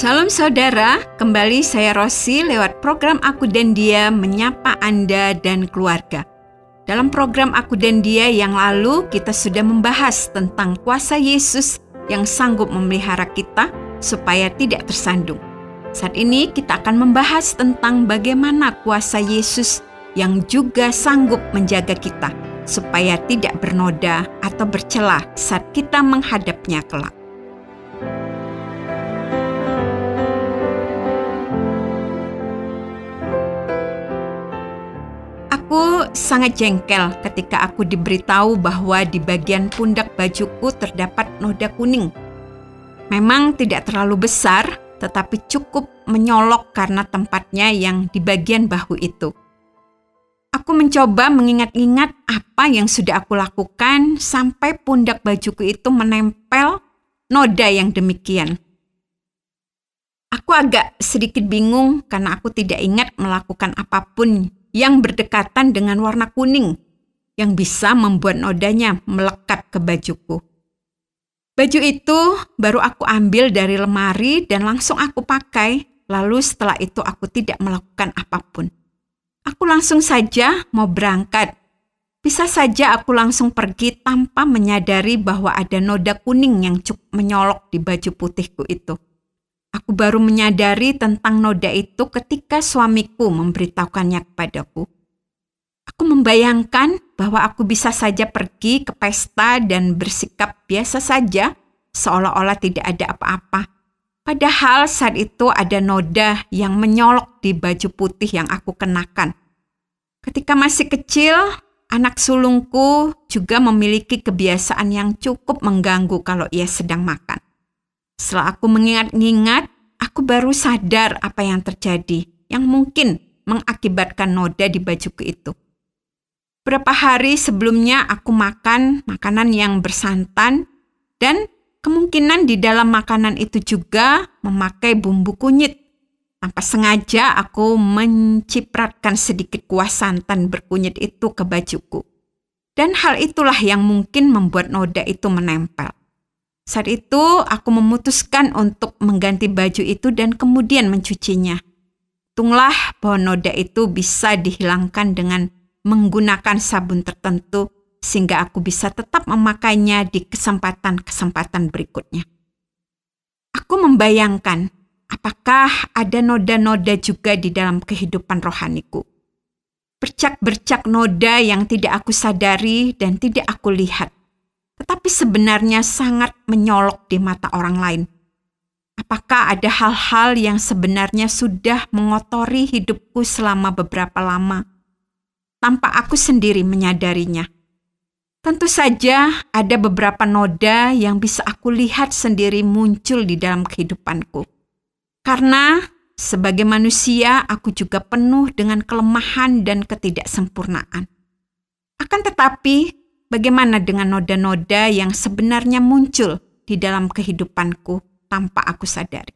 Salam saudara, kembali saya Rosi lewat program Aku dan Dia menyapa Anda dan keluarga. Dalam program Aku dan Dia yang lalu kita sudah membahas tentang kuasa Yesus yang sanggup memelihara kita supaya tidak tersandung. Saat ini kita akan membahas tentang bagaimana kuasa Yesus yang juga sanggup menjaga kita supaya tidak bernoda atau bercelah saat kita menghadapnya kelak. Aku sangat jengkel ketika aku diberitahu bahwa di bagian pundak bajuku terdapat noda kuning. Memang tidak terlalu besar, tetapi cukup menyolok karena tempatnya yang di bagian bahu itu. Aku mencoba mengingat-ingat apa yang sudah aku lakukan sampai pundak bajuku itu menempel noda yang demikian. Aku agak sedikit bingung karena aku tidak ingat melakukan apapun yang berdekatan dengan warna kuning yang bisa membuat nodanya melekat ke bajuku. Baju itu baru aku ambil dari lemari dan langsung aku pakai, lalu setelah itu aku tidak melakukan apapun. Aku langsung saja mau berangkat. Bisa saja aku langsung pergi tanpa menyadari bahwa ada noda kuning yang cukup menyolok di baju putihku itu. Aku baru menyadari tentang noda itu ketika suamiku memberitahukannya kepadaku. Aku membayangkan bahwa aku bisa saja pergi ke pesta dan bersikap biasa saja, seolah-olah tidak ada apa-apa. Padahal saat itu ada noda yang menyolok di baju putih yang aku kenakan. Ketika masih kecil, anak sulungku juga memiliki kebiasaan yang cukup mengganggu kalau ia sedang makan. Setelah aku mengingat-ingat, aku baru sadar apa yang terjadi, yang mungkin mengakibatkan noda di bajuku itu. Beberapa hari sebelumnya aku makan makanan yang bersantan dan kemungkinan di dalam makanan itu juga memakai bumbu kunyit. Tanpa sengaja aku mencipratkan sedikit kuah santan berkunyit itu ke bajuku. Dan hal itulah yang mungkin membuat noda itu menempel. Saat itu aku memutuskan untuk mengganti baju itu dan kemudian mencucinya. Untunglah bahwa noda itu bisa dihilangkan dengan menggunakan sabun tertentu sehingga aku bisa tetap memakainya di kesempatan-kesempatan berikutnya. Aku membayangkan apakah ada noda-noda juga di dalam kehidupan rohaniku. Bercak-bercak noda yang tidak aku sadari dan tidak aku lihat, tetapi sebenarnya sangat menyolok di mata orang lain. Apakah ada hal-hal yang sebenarnya sudah mengotori hidupku selama beberapa lama, tanpa aku sendiri menyadarinya? Tentu saja ada beberapa noda yang bisa aku lihat sendiri muncul di dalam kehidupanku. Karena sebagai manusia aku juga penuh dengan kelemahan dan ketidaksempurnaan. Akan tetapi, bagaimana dengan noda-noda yang sebenarnya muncul di dalam kehidupanku tanpa aku sadari?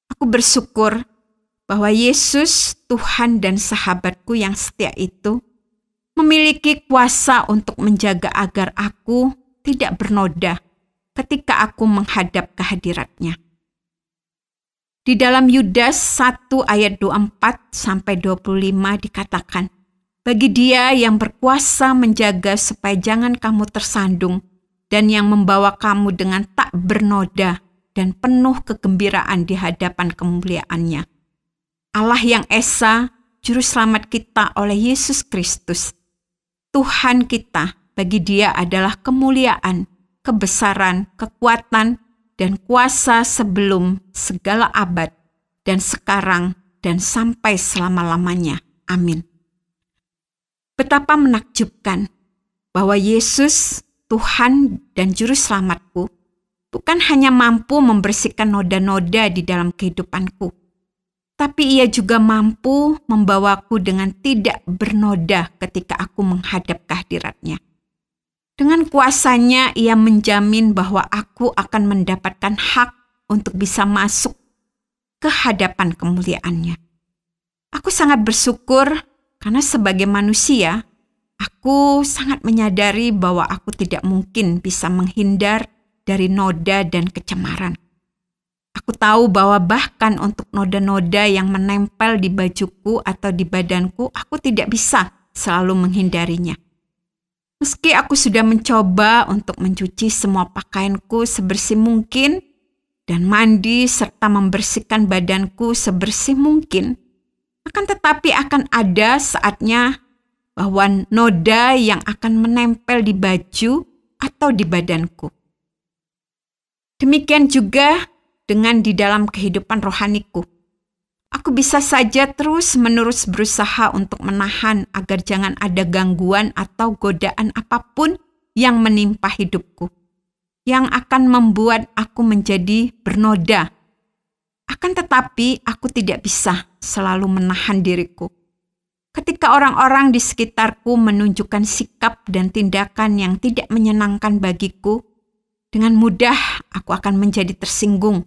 Aku bersyukur bahwa Yesus, Tuhan dan sahabatku yang setia itu, memiliki kuasa untuk menjaga agar aku tidak bernoda ketika aku menghadap kehadirat-Nya. Di dalam Yudas 1 ayat 24-25 dikatakan, bagi Dia yang berkuasa menjaga supaya jangan kamu tersandung dan yang membawa kamu dengan tak bernoda dan penuh kegembiraan di hadapan kemuliaan-Nya. Allah yang Esa, Juru Selamat kita oleh Yesus Kristus. Tuhan kita, bagi Dia adalah kemuliaan, kebesaran, kekuatan, dan kuasa sebelum segala abad, dan sekarang, dan sampai selama-lamanya. Amin. Betapa menakjubkan bahwa Yesus, Tuhan dan Juru Selamatku, bukan hanya mampu membersihkan noda-noda di dalam kehidupanku, tapi Ia juga mampu membawaku dengan tidak bernoda ketika aku menghadap kehadirat-Nya. Dengan kuasa-Nya Ia menjamin bahwa aku akan mendapatkan hak untuk bisa masuk ke hadapan kemuliaan-Nya. Aku sangat bersyukur karena sebagai manusia, aku sangat menyadari bahwa aku tidak mungkin bisa menghindar dari noda dan kecemaran. Aku tahu bahwa bahkan untuk noda-noda yang menempel di bajuku atau di badanku, aku tidak bisa selalu menghindarinya. Meski aku sudah mencoba untuk mencuci semua pakaianku sebersih mungkin dan mandi serta membersihkan badanku sebersih mungkin, akan tetapi akan ada saatnya bahwa noda yang akan menempel di baju atau di badanku. Demikian juga dengan di dalam kehidupan rohaniku. Aku bisa saja terus-menerus berusaha untuk menahan agar jangan ada gangguan atau godaan apapun yang menimpa hidupku, yang akan membuat aku menjadi bernoda. Akan tetapi aku tidak bisa selalu menahan diriku. Ketika orang-orang di sekitarku menunjukkan sikap dan tindakan yang tidak menyenangkan bagiku, dengan mudah aku akan menjadi tersinggung,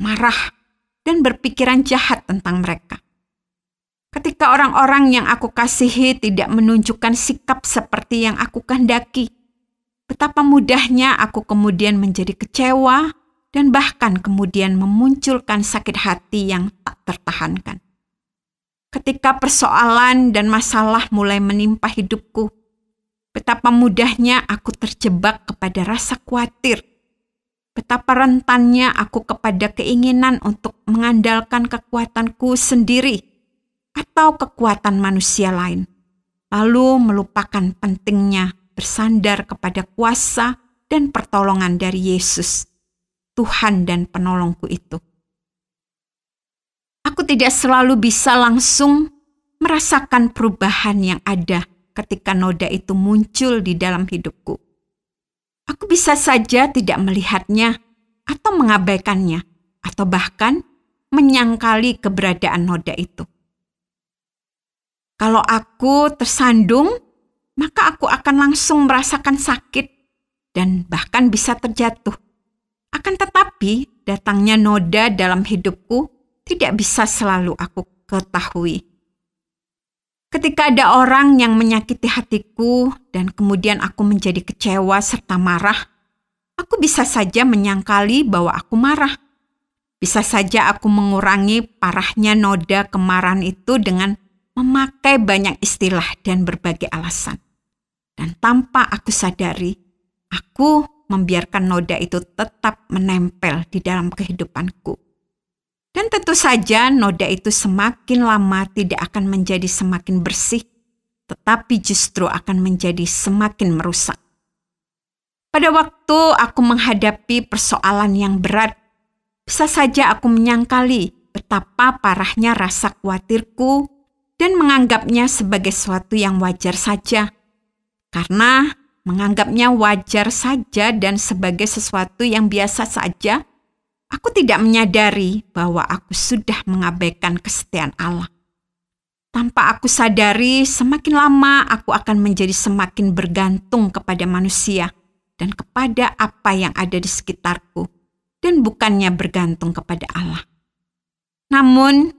marah, dan berpikiran jahat tentang mereka. Ketika orang-orang yang aku kasihi tidak menunjukkan sikap seperti yang aku kehendaki, betapa mudahnya aku kemudian menjadi kecewa dan bahkan kemudian memunculkan sakit hati yang tak tertahankan. Ketika persoalan dan masalah mulai menimpa hidupku, betapa mudahnya aku terjebak kepada rasa khawatir. Betapa rentannya aku kepada keinginan untuk mengandalkan kekuatanku sendiri atau kekuatan manusia lain, lalu melupakan pentingnya bersandar kepada kuasa dan pertolongan dari Yesus, Tuhan dan penolongku itu. Aku tidak selalu bisa langsung merasakan perubahan yang ada ketika noda itu muncul di dalam hidupku. Aku bisa saja tidak melihatnya atau mengabaikannya, atau bahkan menyangkali keberadaan noda itu. Kalau aku tersandung, maka aku akan langsung merasakan sakit dan bahkan bisa terjatuh. Akan tetapi, datangnya noda dalam hidupku tidak bisa selalu aku ketahui. Ketika ada orang yang menyakiti hatiku dan kemudian aku menjadi kecewa serta marah, aku bisa saja menyangkali bahwa aku marah. Bisa saja aku mengurangi parahnya noda kemarahan itu dengan memakai banyak istilah dan berbagai alasan. Dan tanpa aku sadari, aku membiarkan noda itu tetap menempel di dalam kehidupanku. Dan tentu saja noda itu semakin lama tidak akan menjadi semakin bersih, tetapi justru akan menjadi semakin merusak. Pada waktu aku menghadapi persoalan yang berat, bisa saja aku menyangkali betapa parahnya rasa khawatirku dan menganggapnya sebagai sesuatu yang wajar saja. Karena menganggapnya wajar saja dan sebagai sesuatu yang biasa saja, aku tidak menyadari bahwa aku sudah mengabaikan kesetiaan Allah. Tanpa aku sadari, semakin lama aku akan menjadi semakin bergantung kepada manusia dan kepada apa yang ada di sekitarku, dan bukannya bergantung kepada Allah. Namun,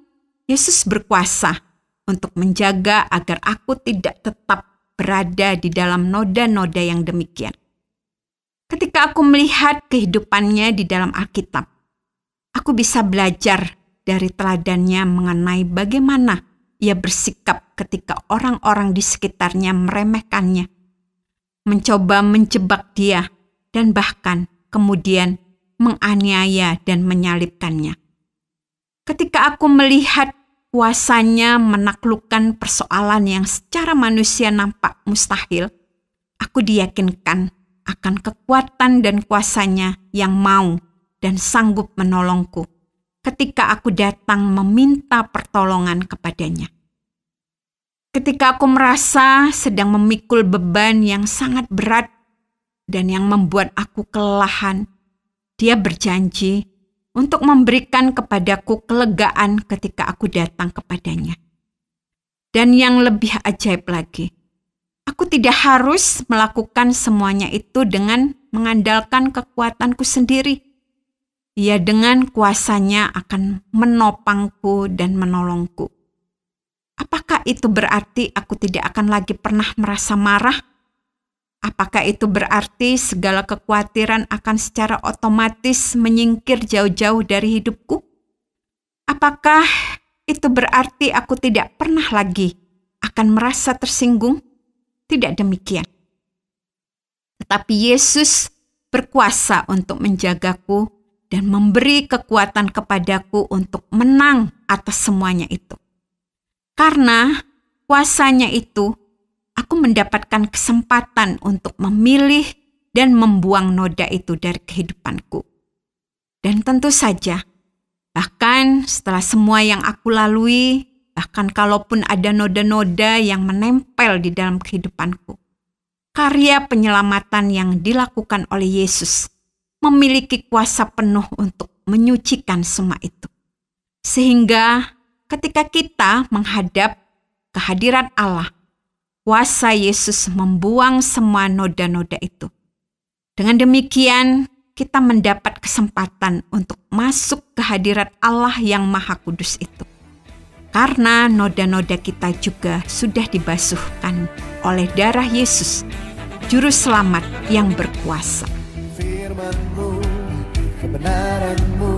Yesus berkuasa untuk menjaga agar aku tidak tetap berada di dalam noda-noda yang demikian. Ketika aku melihat kehidupannya di dalam Alkitab, aku bisa belajar dari teladannya mengenai bagaimana ia bersikap ketika orang-orang di sekitarnya meremehkannya, mencoba menjebak dia, dan bahkan kemudian menganiaya dan menyalibkannya. Ketika aku melihat kuasanya menaklukkan persoalan yang secara manusia nampak mustahil, aku diyakinkan akan kekuatan dan kuasanya yang mau dan sanggup menolongku ketika aku datang meminta pertolongan kepadanya. Ketika aku merasa sedang memikul beban yang sangat berat dan yang membuat aku kelelahan, Dia berjanji untuk memberikan kepadaku kelegaan ketika aku datang kepadanya. Dan yang lebih ajaib lagi, aku tidak harus melakukan semuanya itu dengan mengandalkan kekuatanku sendiri. Ia dengan kuasanya akan menopangku dan menolongku. Apakah itu berarti aku tidak akan lagi pernah merasa marah? Apakah itu berarti segala kekhawatiran akan secara otomatis menyingkir jauh-jauh dari hidupku? Apakah itu berarti aku tidak pernah lagi akan merasa tersinggung? Tidak demikian. Tetapi Yesus berkuasa untuk menjagaku dan memberi kekuatan kepadaku untuk menang atas semuanya itu. Karena kuasanya itu, aku mendapatkan kesempatan untuk memilih dan membuang noda itu dari kehidupanku. Dan tentu saja, bahkan setelah semua yang aku lalui, bahkan kalaupun ada noda-noda yang menempel di dalam kehidupanku, karya penyelamatan yang dilakukan oleh Yesus memiliki kuasa penuh untuk menyucikan semua itu. Sehingga ketika kita menghadap kehadiran Allah, kuasa Yesus membuang semua noda-noda itu. Dengan demikian, kita mendapat kesempatan untuk masuk ke hadirat Allah yang Maha Kudus itu. Karena noda-noda kita juga sudah dibasuhkan oleh darah Yesus, Juru Selamat yang berkuasa. Firman-Mu, kebenaran-Mu,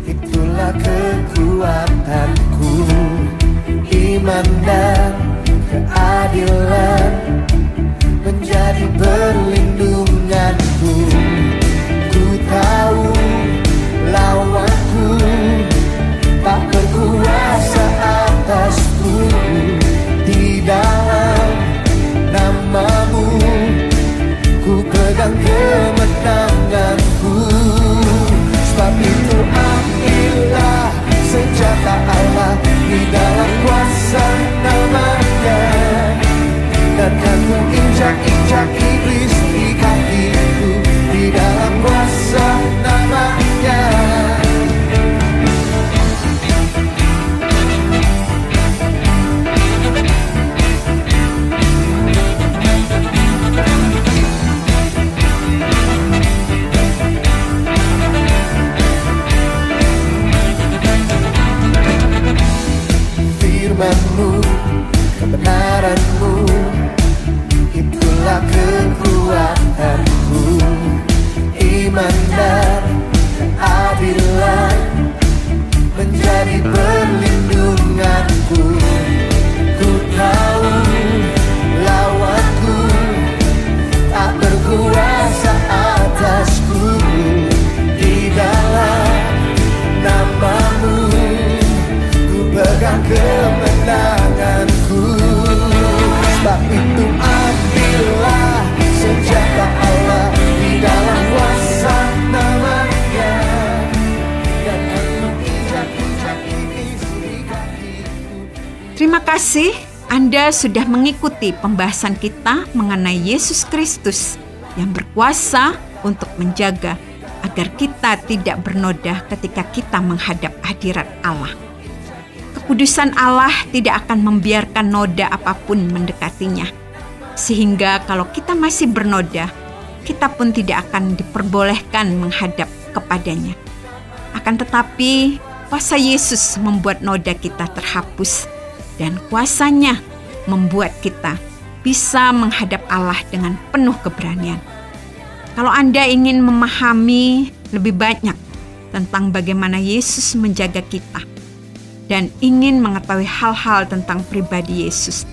itulah kekuatanku. Iman dan keadilan menjadi perlindunganku. Ku tahu lawanku tak berkuasa atasku. Di dalam nama-Mu ku pegang kemenanganku. Sebab itu ambillah senjata Allah di dalam kuasa nama-Nya, dan aku injak-injak iblis di kakiku di dalam kuasa nama-Nya. Firman-Mu, kebenaran-Mu, itulah kekuatanku. Iman dan keadilan menjadi perlindunganku. Ku tahu lawanku tak berkuasa atasku. Di dalam nama-Mu ku pegang kemenanganku. Sebab itu ambillah senjata Allah di dalam kuasa nama-Nya, dan aku injak-injak iblis di kakiku. Terima kasih Anda sudah mengikuti pembahasan kita mengenai Yesus Kristus yang berkuasa untuk menjaga agar kita tidak bernoda ketika kita menghadap hadirat Allah. Kekudusan Allah tidak akan membiarkan noda apapun mendekatinya. Sehingga kalau kita masih bernoda, kita pun tidak akan diperbolehkan menghadap kepadanya. Akan tetapi, kuasa Yesus membuat noda kita terhapus, dan kuasanya membuat kita bisa menghadap Allah dengan penuh keberanian. Kalau Anda ingin memahami lebih banyak tentang bagaimana Yesus menjaga kita, dan ingin mengetahui hal-hal tentang pribadi Yesus,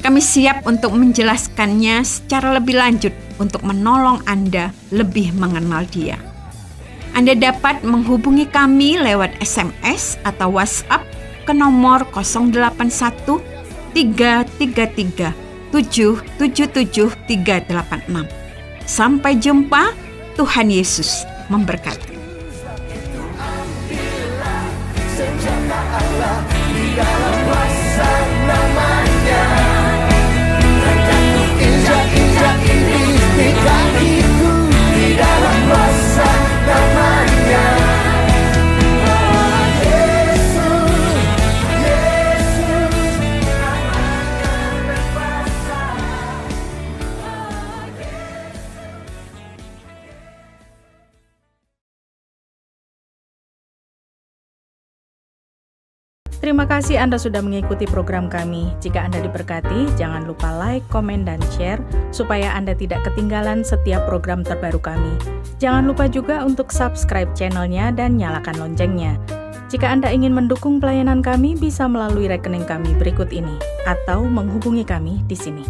kami siap untuk menjelaskannya secara lebih lanjut untuk menolong Anda lebih mengenal Dia. Anda dapat menghubungi kami lewat SMS atau WhatsApp ke nomor 081 333 777 386. Sampai jumpa, Tuhan Yesus memberkati. Senjata Allah di dalam kuasa nama-Nya, dan aku injak-injak iblis di kakiku di dalam kuasa nama-Nya. Terima kasih Anda sudah mengikuti program kami. Jika Anda diberkati, jangan lupa like, komen, dan share supaya Anda tidak ketinggalan setiap program terbaru kami. Jangan lupa juga untuk subscribe channelnya dan nyalakan loncengnya. Jika Anda ingin mendukung pelayanan kami, bisa melalui rekening kami berikut ini atau menghubungi kami di sini.